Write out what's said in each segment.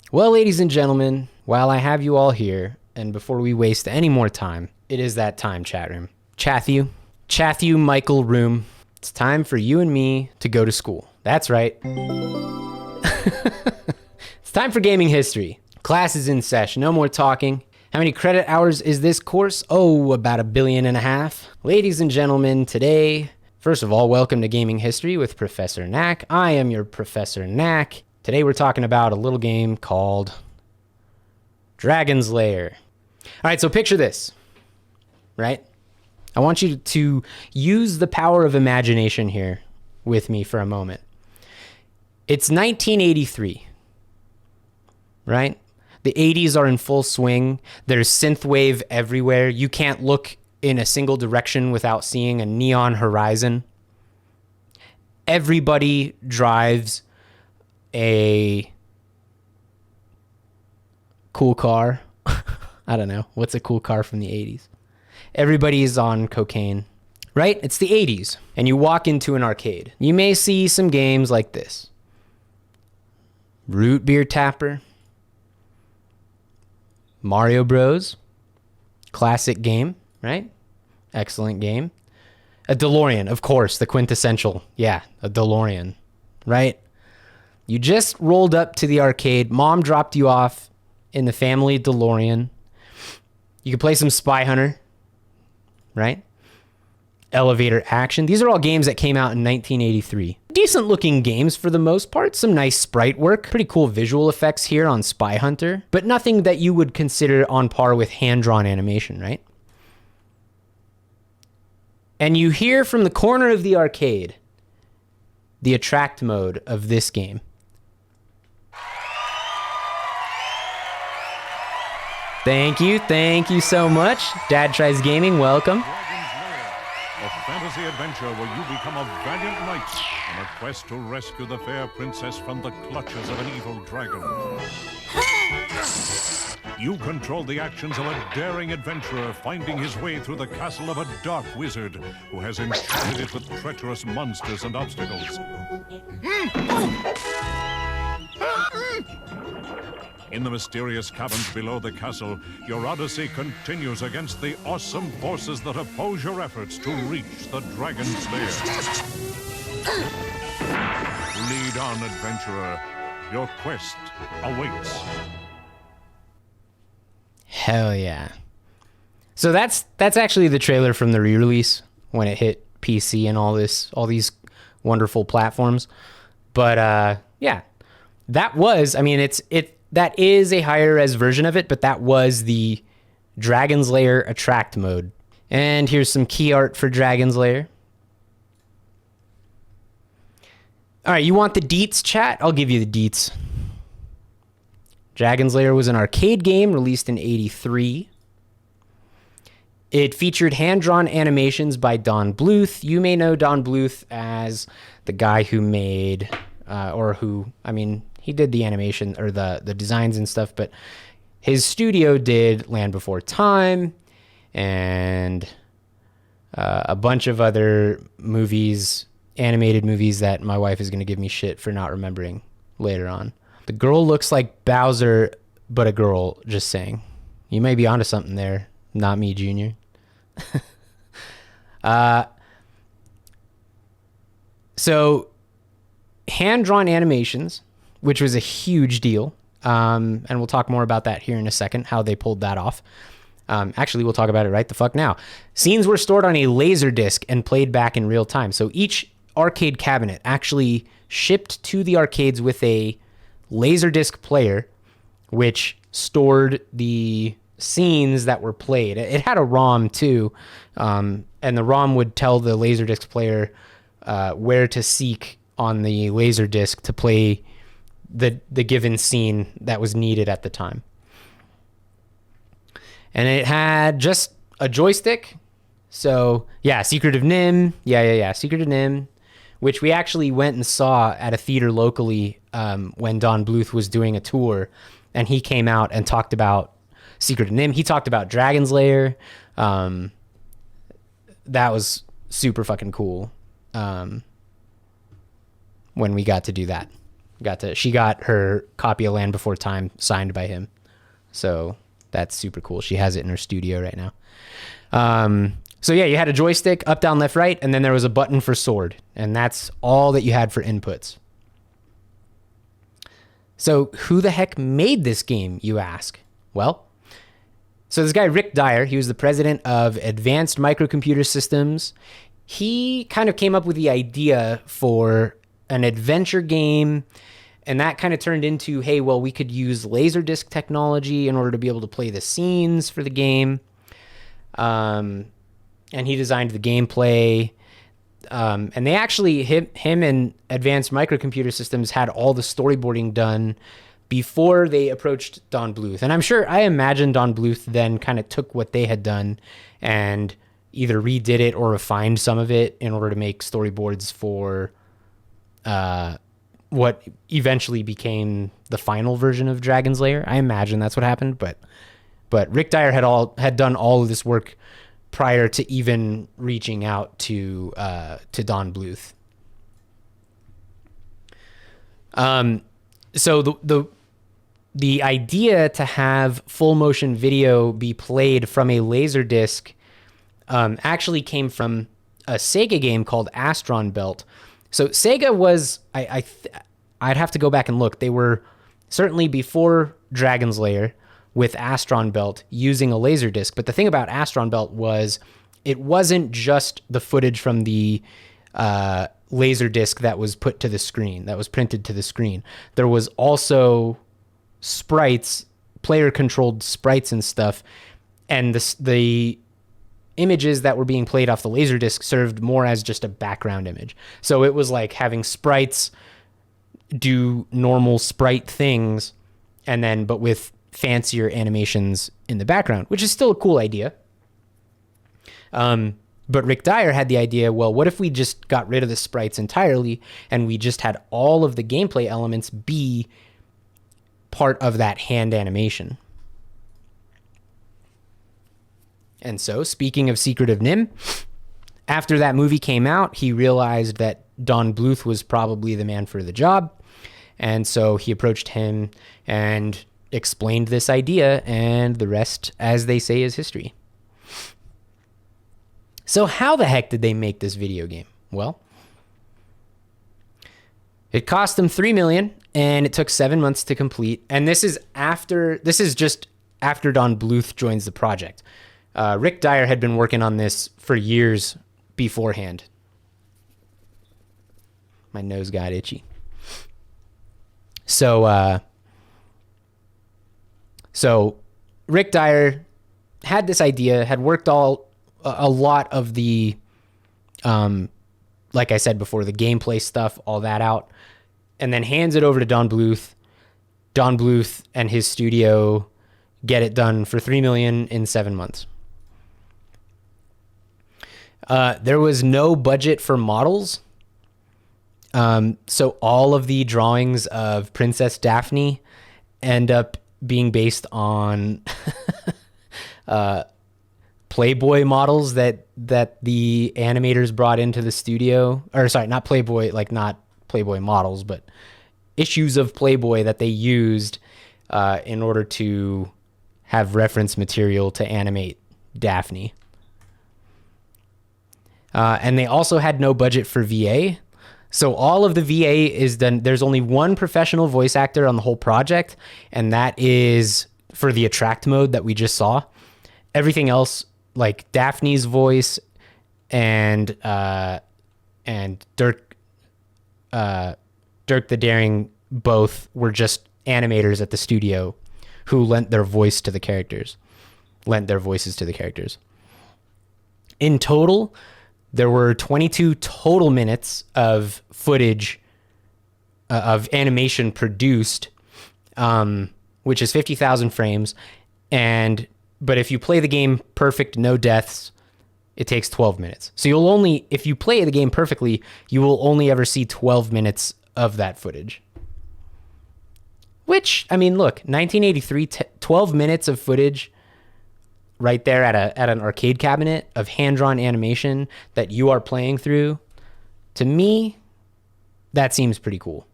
Well, ladies and gentlemen, while I have you all here, and before we waste any more time, it is that time, chat room. Chathu Michael room. It's time for you and me to go to school. That's right. It's time for gaming history. Class is in session. No more talking. How many credit hours is this course? Oh, about 1.5 billion. Ladies and gentlemen, today, first of all, welcome to Gaming History with Professor Knack. I am your Professor Knack. Today we're talking about a little game called Dragon's Lair. All right, so picture this, right? I want you to use the power of imagination here with me for a moment. It's 1983, right? The 80s are in full swing. There's synthwave everywhere. You can't look in a single direction without seeing a neon horizon. Everybody drives a cool car. I don't know. What's a cool car from the 80s? Everybody's on cocaine, right? It's the 80s. And you walk into an arcade. You may see some games like this. Root Beer Tapper. Mario Bros. Classic game, right? Excellent game. A DeLorean, of course, the quintessential. Yeah, a DeLorean, right? You just rolled up to the arcade. Mom dropped you off in the family DeLorean. You could play some Spy Hunter, right? Elevator Action. These are all games that came out in 1983. Decent looking games for the most part. Some nice sprite work. Pretty cool visual effects here on Spy Hunter, but nothing that you would consider on par with hand-drawn animation, right? And you hear from the corner of the arcade the attract mode of this game. Thank you so much. Dad Tries Gaming, welcome. A fantasy adventure where you become a valiant knight on a quest to rescue the fair princess from the clutches of an evil dragon. You control the actions of a daring adventurer finding his way through the castle of a dark wizard who has enchanted it with treacherous monsters and obstacles. In the mysterious caverns below the castle, your odyssey continues against the awesome forces that oppose your efforts to reach the dragon's lair. Lead on, adventurer. Your quest awaits. Hell yeah. So that's actually the trailer from the re-release when it hit PC and all these wonderful platforms. But yeah, that is a higher res version of it, but that was the Dragon's Lair attract mode. And here's some key art for Dragon's Lair. All right, you want the deets, chat? I'll give you the deets. Dragon's Lair was an arcade game released in '83. It featured hand-drawn animations by Don Bluth. You may know Don Bluth as the guy who made, he did the animation or the designs and stuff, but his studio did Land Before Time and a bunch of other movies, animated movies that my wife is going to give me shit for not remembering later on. The girl looks like Bowser, but a girl, just saying. You may be onto something there. Not me, Junior. So, hand-drawn animations, which was a huge deal. And we'll talk more about that here in a second, how they pulled that off. Actually, we'll talk about it right the fuck now. Scenes were stored on a laserdisc and played back in real time. So each arcade cabinet actually shipped to the arcades with a laserdisc player, which stored the scenes that were played. It had a ROM too, and the ROM would tell the laserdisc player where to seek on the laserdisc to play the given scene that was needed at the time. And it had just a joystick. So yeah, Secret of Nim. Yeah. Secret of Nim, which we actually went and saw at a theater locally when Don Bluth was doing a tour, and he came out and talked about Secret of Nim. He talked about Dragon's Lair. That was super fucking cool when we got to do that. She got her copy of Land Before Time signed by him. So that's super cool. She has it in her studio right now. So yeah, you had a joystick, up, down, left, right, and then there was a button for sword. And that's all that you had for inputs. So who the heck made this game, you ask? Well, so this guy, Rick Dyer, he was the president of Advanced Microcomputer Systems. He kind of came up with the idea for an adventure game, and that kind of turned into, hey, well, we could use laserdisc technology in order to be able to play the scenes for the game. And he designed the gameplay. And they actually, him and Advanced Microcomputer Systems had all the storyboarding done before they approached Don Bluth. And I imagine Don Bluth then kind of took what they had done and either redid it or refined some of it in order to make storyboards for what eventually became the final version of Dragon's Lair. I imagine that's what happened, but Rick Dyer had done all of this work prior to even reaching out to Don Bluth. So the idea to have full motion video be played from a Laserdisc actually came from a Sega game called Astron Belt. So Sega was, I'd have to go back and look. They were certainly before Dragon's Lair with Astron Belt using a Laserdisc. But the thing about Astron Belt was it wasn't just the footage from the Laserdisc that was put to the screen, that was printed to the screen. There was also sprites, player-controlled sprites and stuff, and the images that were being played off the Laserdisc served more as just a background image. So it was like having sprites do normal sprite things, but with fancier animations in the background, which is still a cool idea. But Rick Dyer had the idea, well, what if we just got rid of the sprites entirely and we just had all of the gameplay elements be part of that hand animation? And so, speaking of Secret of NIMH, after that movie came out, he realized that Don Bluth was probably the man for the job. And so he approached him and explained this idea, and the rest, as they say, is history. So how the heck did they make this video game? Well, it cost them $3 million, and it took 7 months to complete. And this is just after Don Bluth joins the project. Rick Dyer had been working on this for years beforehand. My nose got itchy. So Rick Dyer had this idea, had worked a lot of the, like I said before, the gameplay stuff, all that out, and then hands it over to Don Bluth. Don Bluth and his studio get it done for $3 million in 7 months. There was no budget for models. So all of the drawings of Princess Daphne end up being based on Playboy models that the animators brought into the studio. Or sorry, not Playboy, like not Playboy models, but issues of Playboy that they used in order to have reference material to animate Daphne. And they also had no budget for VA. So all of the VA is done. There's only one professional voice actor on the whole project, and that is for the attract mode that we just saw. Everything else, like Daphne's voice and Dirk the Daring, both were just animators at the studio who lent their voices to the characters. In total, there were 22 total minutes of footage of animation produced, which is 50,000 frames. But if you play the game perfect, no deaths, it takes 12 minutes. So if you play the game perfectly, you will only ever see 12 minutes of that footage. Which, I mean, look, 1983, 12 minutes of footage right there at an arcade cabinet of hand-drawn animation that you are playing through. To me, that seems pretty cool.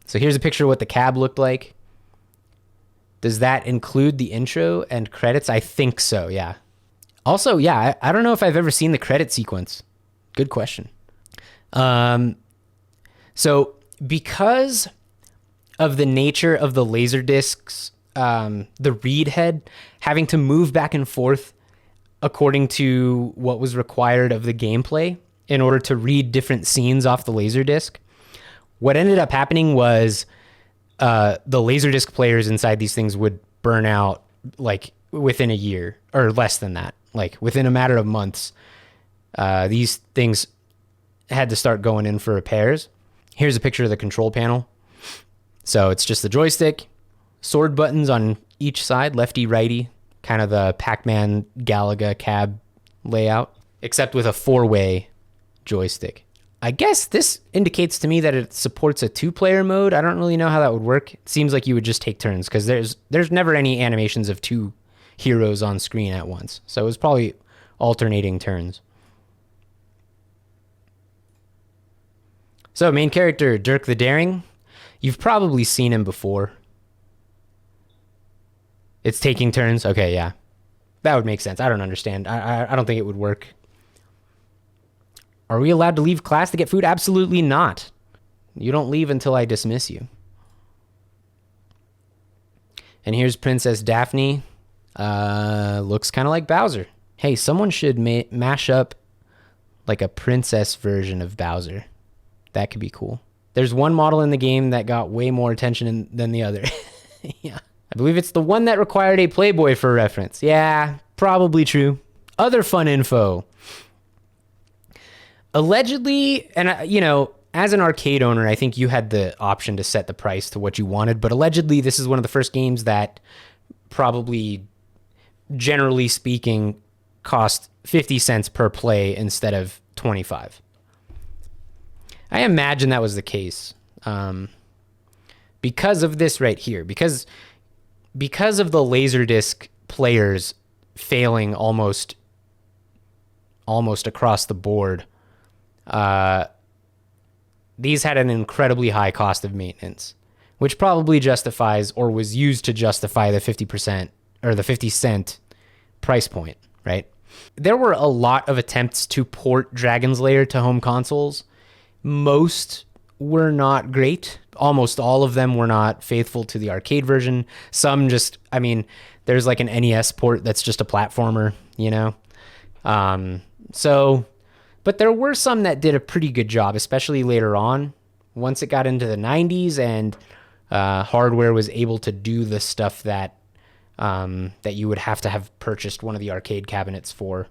So here's a picture of what the cab looked like. Does that include the intro and credits? I think so, yeah. Also, yeah, I don't know if I've ever seen the credit sequence. Good question. So because of the nature of the laserdiscs, the read head having to move back and forth according to what was required of the gameplay in order to read different scenes off the laserdisc, what ended up happening was the laserdisc players inside these things would burn out like within a year or less than that. Like within a matter of months, these things had to start going in for repairs. Here's a picture of the control panel. So it's just the joystick, sword buttons on each side, lefty, righty, kind of the Pac-Man Galaga cab layout, except with a 4-way joystick. I guess this indicates to me that it supports a 2-player mode. I don't really know how that would work. It seems like you would just take turns because there's never any animations of 2 heroes on screen at once. So it was probably alternating turns. So main character, Dirk the Daring. You've probably seen him before. It's taking turns. Okay, yeah. That would make sense. I don't understand. I don't think it would work. Are we allowed to leave class to get food? Absolutely not. You don't leave until I dismiss you. And here's Princess Daphne. Looks kind of like Bowser. Hey, someone should mash up like a princess version of Bowser. That could be cool. There's one model in the game that got way more attention than the other. Yeah. I believe it's the one that required a Playboy for reference. Yeah, probably true. Other fun info. Allegedly, and you know, as an arcade owner, I think you had the option to set the price to what you wanted, but allegedly this is one of the first games that probably, generally speaking, cost 50 cents per play instead of 25. I imagine that was the case because of this right here, because of the Laserdisc players failing almost across the board. These had an incredibly high cost of maintenance, which probably justifies or was used to justify the 50% or the 50 cent price point, right? There were a lot of attempts to port Dragon's Lair to home consoles. Most were not great. Almost all of them were not faithful to the arcade version. Some just, I mean, there's like an NES port that's just a platformer, you know? But there were some that did a pretty good job, especially later on. Once it got into the 90s and hardware was able to do the stuff that you would have to have purchased one of the arcade cabinets for,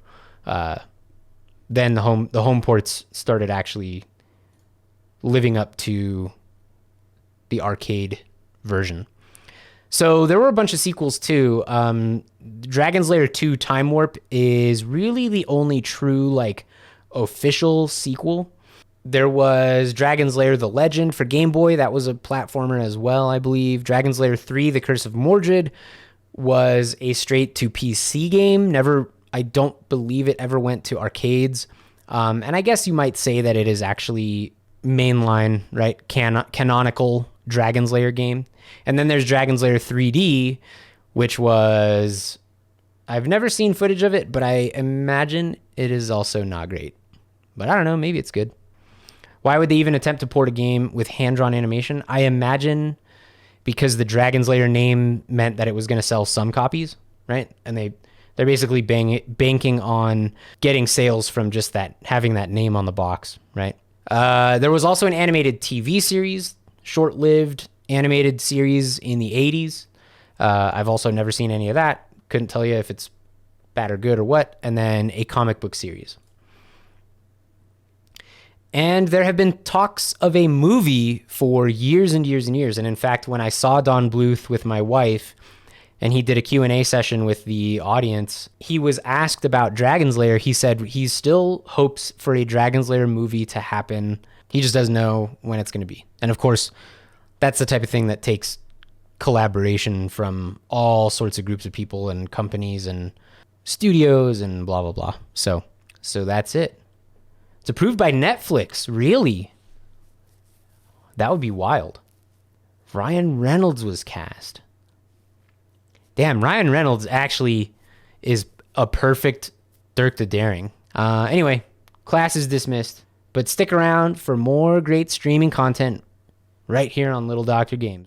then the home ports started actually living up to the arcade version. So there were a bunch of sequels too. Dragon's Lair 2 Time Warp is really the only true like official sequel. There was Dragon's Lair The Legend for Game Boy. That was a platformer as well, I believe. Dragon's Lair 3 The Curse of Mordred was a straight to PC game. I don't believe it ever went to arcades. And I guess you might say that it is actually mainline, right? Canonical Dragon's Lair game. And then there's Dragon's Lair 3D, which was, I've never seen footage of it, but I imagine it is also not great. But I don't know, maybe it's good. Why would they even attempt to port a game with hand-drawn animation? I imagine because the Dragon's Lair name meant that it was going to sell some copies, right? And they're basically banking on getting sales from just that, having that name on the box, right? There was also an animated TV series, short-lived animated series in the 80s. I've also never seen any of that. Couldn't tell you if it's bad or good or what. And then a comic book series. And there have been talks of a movie for years and years and years. And in fact, when I saw Don Bluth with my wife, and he did a Q&A session with the audience, he was asked about Dragon's Lair. He said he still hopes for a Dragon's Lair movie to happen. He just doesn't know when it's going to be. And of course, that's the type of thing that takes collaboration from all sorts of groups of people and companies and studios and blah, blah, blah. So that's it. It's approved by Netflix. Really? That would be wild. Ryan Reynolds was cast. Damn, Ryan Reynolds actually is a perfect Dirk the Daring. Anyway, class is dismissed. But stick around for more great streaming content right here on Little Doctor Games.